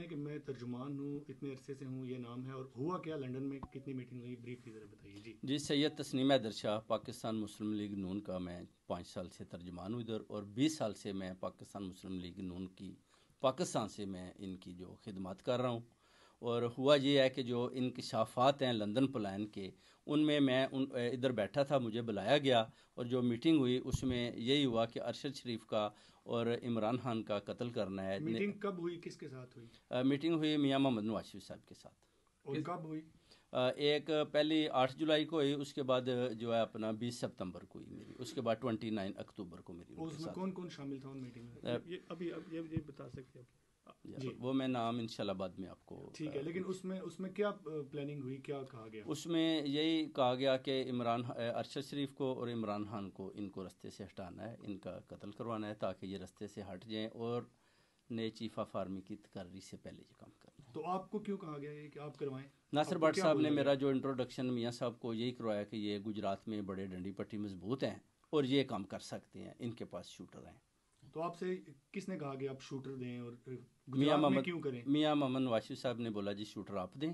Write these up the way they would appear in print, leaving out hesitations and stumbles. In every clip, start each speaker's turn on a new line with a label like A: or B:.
A: بتائیں کہ میں ترجمان ہوں، اتنے عرصے سے ہوں، یہ نام ہے، اور ہوا کیا لنڈن میں، کتنی میٹنگ ہوئی، بریفلی ذرا بتائیے.
B: جی سید تسنیم حیدر شاہ، پاکستان مسلم لیگ نون کا میں 5 سال سے ترجمان ہوں ادھر، اور 20 سال سے میں پاکستان مسلم لیگ نون کی پاکستان سے میں ان کی جو خدمات کر رہا ہوں. اور ہوا یہ ہے کہ جو انکشافات ہیں لندن پلان کے، ان میں ادھر بیٹھا تھا، مجھے بلایا گیا، اور جو میٹنگ ہوئی اس میں یہی ہوا کہ ارشد شریف کا اور عمران خان کا قتل کرنا ہے.
A: میٹنگ کب ہوئی، کس کے ساتھ ہوئی؟
B: میٹنگ ہوئی میاں محمد نواز شریف صاحب کے ساتھ.
A: اور کب ہوئی؟
B: ایک پہلی 8 جولائی کو ہوئی، اس کے بعد جو ہے اپنا 20 سپتمبر کو ہوئی میری، اس کے بعد 29 اکتوبر کو میری.
A: اس میں کون کون شامل تھا ان میٹنگ میں؟ یہ بتا سکتے ہیں
B: جی وہ میں نام انشاءاللہ بعد میں آپ کو.
A: ٹھیک ہے، لیکن اس میں کیا پلاننگ ہوئی، کیا کہا گیا؟
B: اس میں یہی کہا گیا کہ ارشد شریف کو اور عمران خان کو ان کو رستے سے ہٹانا ہے، ان کا قتل کروانا ہے تاکہ یہ رستے سے ہٹ جائیں اور نئے چیف آف آرمی کی تقرری سے پہلے یہ کام کرنا ہے.
A: تو آپ کو کیوں کہا گیا یہ کہ آپ کروائیں؟
B: ناصر بٹ صاحب نے میرا جو انٹروڈکشن میاں صاحب کو یہی کروایا کہ یہ گجرات میں بڑے ڈنڈی پٹی مضبوط ہیں اور یہ کام کر سکتے ہیں، ان کے پاس شوٹر ہیں.
A: تو آپ سے کس نے کہا کہ آپ شوٹر دیں اور
B: میاں
A: گجرات میں کیوں کریں؟
B: میاں محمد نواز شریف صاحب نے بولا جی شوٹر آپ دیں،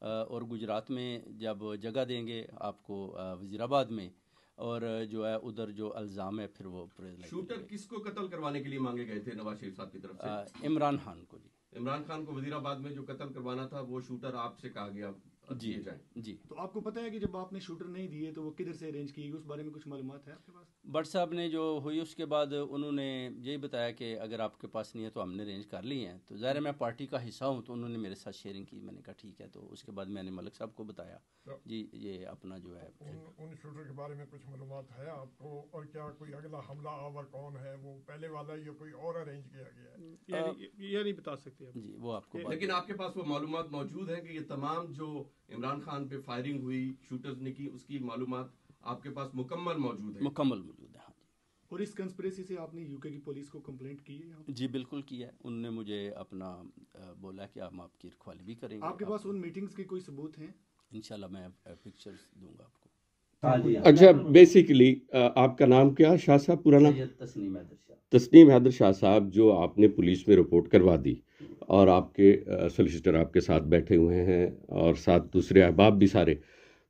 B: اور گجرات میں جب جگہ دیں گے آپ کو وزیر آباد میں، اور جو ہے ادھر جو الزام ہے پھر وہ
C: شوٹر کس کو قتل کروانے کے لیے مانگے گئے تھے نواز شریف صاحب کی طرف سے؟
B: عمران خان کو. جی
C: عمران خان کو وزیر آباد میں جو قتل کروانا تھا وہ شوٹر آپ سے کہا گیا
B: جی جی.
A: تو آپ کو پتہ ہے کہ جب آپ نے شوٹر نہیں دیے تو وہ کدھر سے ارینج کی گئی، اس بارے میں کچھ معلومات ہے آپ کے پاس؟
B: بٹ صاحب نے جو ہوئی اس کے بعد انہوں نے یہی بتایا کہ اگر آپ کے پاس نہیں ہے تو ہم نے ارینج کر لی ہیں. تو ظاہر ہے میں پارٹی کا حصہ ہوں تو انہوں نے میرے ساتھ شیئرنگ کی، میں نے کہا ٹھیک ہے. تو اس کے بعد میں نے ملک صاحب کو بتایا جی یہ اپنا جو ہے
D: ان شوٹر کے بارے میں کچھ معلومات ہے آپ کو، اور کیا کوئی اگلا حملہ آور کون ہے، وہ پہلے والا یا کوئی اور ارینج کیا گیا ہے؟
A: یہ نہیں بتا سکتے آپ
B: جی وہ آپ کو.
C: لیکن آپ کے پاس وہ معلومات موجود ہیں کہ یہ تمام جو عمران خان پہ فائرنگ ہوئی شوٹرز نے کی، اس کی معلومات آپ کے پاس مکمل موجود ہے؟
B: مکمل موجود ہے ہاں جی.
A: اور اس کنسپریسی سے آپ نے یو کے کی پولیس کو کمپلینٹ کی ہے؟
B: جی بالکل کیا ہے، انہوں نے مجھے اپنا بولا کہ ہم آپ کی رکھوالی بھی کریں گے.
A: آپ کے پاس ان میٹنگز کے کوئی ثبوت ہیں؟
B: انشاءاللہ میں پکچرز دوں گا آپ کو.
E: اچھا بیسیکلی آپ کا نام کیا شاہ صاحب، پورا نام؟
B: تسنیم حیدر شاہ.
E: تسنیم حیدر شاہ صاحب، جو آپ نے پولیس میں رپورٹ کروا دی اور آپ کے سولیسیٹر آپ کے ساتھ بیٹھے ہوئے ہیں اور ساتھ دوسرے احباب بھی سارے،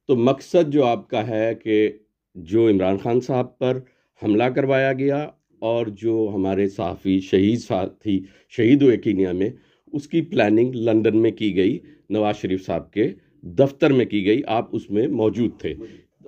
E: تو مقصد جو آپ کا ہے کہ جو عمران خان صاحب پر حملہ کروایا گیا اور جو ہمارے صحافی شہید ساتھی شہید ہوئے کینیا میں، اس کی پلاننگ لندن میں کی گئی، نواز شریف صاحب کے دفتر میں کی گئی، آپ اس میں موجود تھے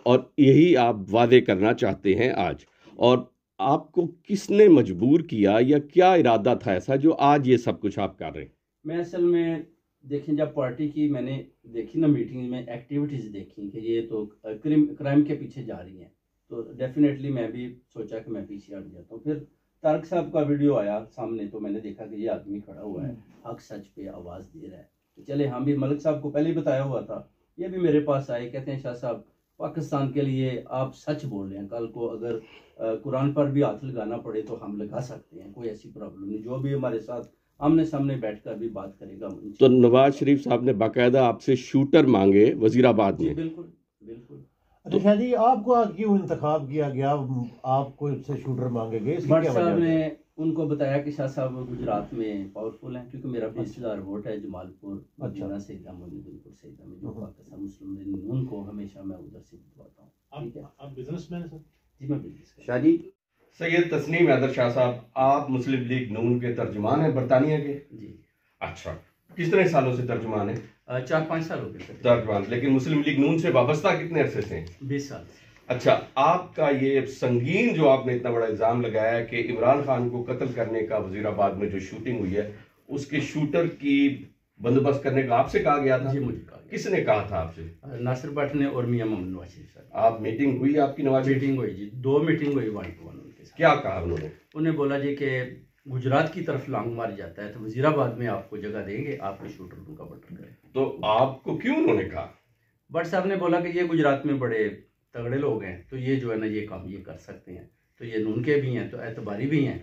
E: اور یہی آپ واضح کرنا چاہتے ہیں آج. اور آپ کو کس نے مجبور کیا یا کیا ارادہ تھا ایسا جو آج یہ سب کچھ آپ کر رہے ہیں؟
B: میں اصل میں دیکھیں جب پارٹی کی میں نے دیکھی نا میٹنگ میں ایکٹیویٹیز دیکھی کہ یہ تو کرائم کے پیچھے جا رہی ہیں، تو ڈیفینیٹلی میں بھی سوچا کہ میں پیچھے ہٹ جاتا ہوں. پھر طارق صاحب کا ویڈیو آیا سامنے تو میں نے دیکھا کہ یہ آدمی کھڑا ہوا ہے، حق سچ پہ آواز دے رہا ہے. تو چلے ہم بھی، ملک صاحب کو پہلے ہی بتایا ہوا تھا، یہ بھی میرے پاس آئے، کہتے ہیں شاہ صاحب پاکستان کے لیے آپ سچ بول رہے ہیں، کل کو اگر قرآن پر بھی ہاتھ لگانا پڑے تو ہم لگا سکتے ہیں، کوئی ایسی پرابلم نہیں، جو بھی ہمارے ساتھ آمنے سامنے بیٹھ کر بھی بات کرے گا.
E: تو نواز شریف صاحب نے باقاعدہ آپ سے شوٹر مانگے وزیر آباد میں؟
B: بالکل بالکل.
F: اچھا شاہ جی، آپ کو کیوں انتخاب کیا گیا، آپ کو سے شوٹر مانگے گئے؟
B: بٹ صاحب نے ان کو بتایا کہ شاہ صاحب گجرات میں پاورفل ہیں، کیونکہ میرا 20,000 ووٹ ہے جمال پور مدینہ سیدہ مدینہ سیدہ میں، جو پاکستان مسلم لیگ ان کو ہمیشہ میں ادھر سے جتواتا ہوں. ٹھیک ہے.
A: آپ بزنس مین ہیں سر؟
B: جی میں بزنس.
C: شاہ جی، سید تسنیم حیدر شاہ صاحب، آپ مسلم لیگ نون کے ترجمان ہیں برطانیہ کے؟
B: جی.
C: اچھا، کتنے سالوں سے ترجمان ہیں؟
B: 4-5 سال ہو گئے
C: ترجمان. لیکن مسلم لیگ نون سے وابستہ کتنے عرصے سے ہیں؟
B: 20 سال سے.
C: اچھا، آپ کا یہ سنگین جو آپ نے اتنا بڑا الزام لگایا ہے کہ عمران خان کو قتل کرنے کا وزیر آباد میں جو شوٹنگ ہوئی ہے اس کے شوٹر کی بندوبست کرنے کا آپ سے کہا گیا تھا؟
B: جی مجھے کہا گیا.
C: کس نے کہا تھا آپ سے؟
B: ناصر بٹ نے اور میاں محمد نواز شریف صاحب.
C: آپ میٹنگ ہوئی آپ کی نواز؟
B: میٹنگ ہوئی جی، 2 میٹنگ ہوئی 1 to 1 ان کے ساتھ.
C: کیا کہا انہوں نے؟
B: انہیں بولا جی کہ گجرات کی طرف لانگ مار جاتا ہے تو وزیر آباد میں آپ کو جگہ دیں گے، آپ کے شوٹر ان کا بٹر کریں.
C: تو آپ کو کیوں انہوں نے کہا؟
B: بٹ صاحب نے بولا کہ یہ گجرات میں بڑے تگڑے لوگ ہیں تو یہ جو ہے نا یہ کام یہ کر سکتے ہیں، تو یہ نون کے بھی ہیں تو اعتباری بھی ہیں،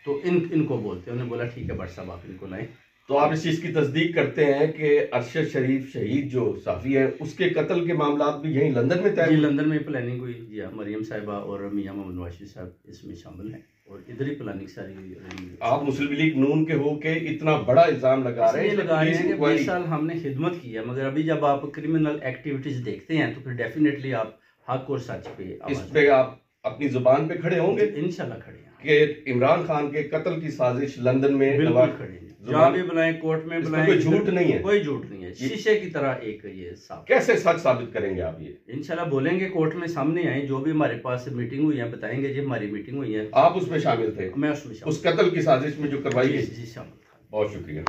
B: تو ان کو بولتے ہیں. انہوں نے بولا ٹھیک ہے بٹ صاحب آپ ان کو لائیں.
C: تو آپ اس چیز کی تصدیق کرتے ہیں کہ ارشد شریف شہید جو صحافی ہے اس کے قتل کے معاملات بھی یہیں لندن میں طے
B: جی لندن میں پلاننگ ہوئی. جی ہاں، مریم صاحبہ اور میاں محمد نواز شریف صاحب اس میں شامل ہیں. اور ادھر ہی پلاننگ ساری ہوئی ہے۔
C: آپ مسلم لیگ نون کے ہو کے اتنا بڑا الزام لگا رہے ہیں
B: لگا رہے ہیں کہ 20
C: انکوائری-
B: سال ہم نے خدمت کی ہے، مگر ابھی جب آپ کرمنل ایکٹیویٹیز دیکھتے ہیں تو پھر ڈیفینیٹلی آپ حق اور سچ پہ
C: اس پہ آپ اپنی زبان پہ کھڑے ہوں گے
B: انشاءاللہ کھڑے ہیں،
C: کہ عمران خان کے قتل کی سازش لندن میں
B: بالکل کھڑے ہیں، جہاں بھی بلائیں، کورٹ میں
C: اس میں
B: بلائیں،
C: کوئی جھوٹ نہیں ہے،
B: کوئی جھوٹ نہیں ہے، شیشے کی طرح ایک یہ صاف۔
C: کیسے سچ ثابت کریں گے آپ یہ؟
B: انشاءاللہ بولیں گے، کورٹ میں سامنے آئیں، جو بھی ہمارے پاس میٹنگ ہوئی ہے بتائیں گے جی ہماری میٹنگ ہوئی ہے،
C: آپ اس میں شامل تھے،
B: میں اس میں شامل
C: اس قتل کی سازش میں جو کروائی
B: جی
C: گئی؟
B: جی شامل تھا۔
C: بہت شکریہ۔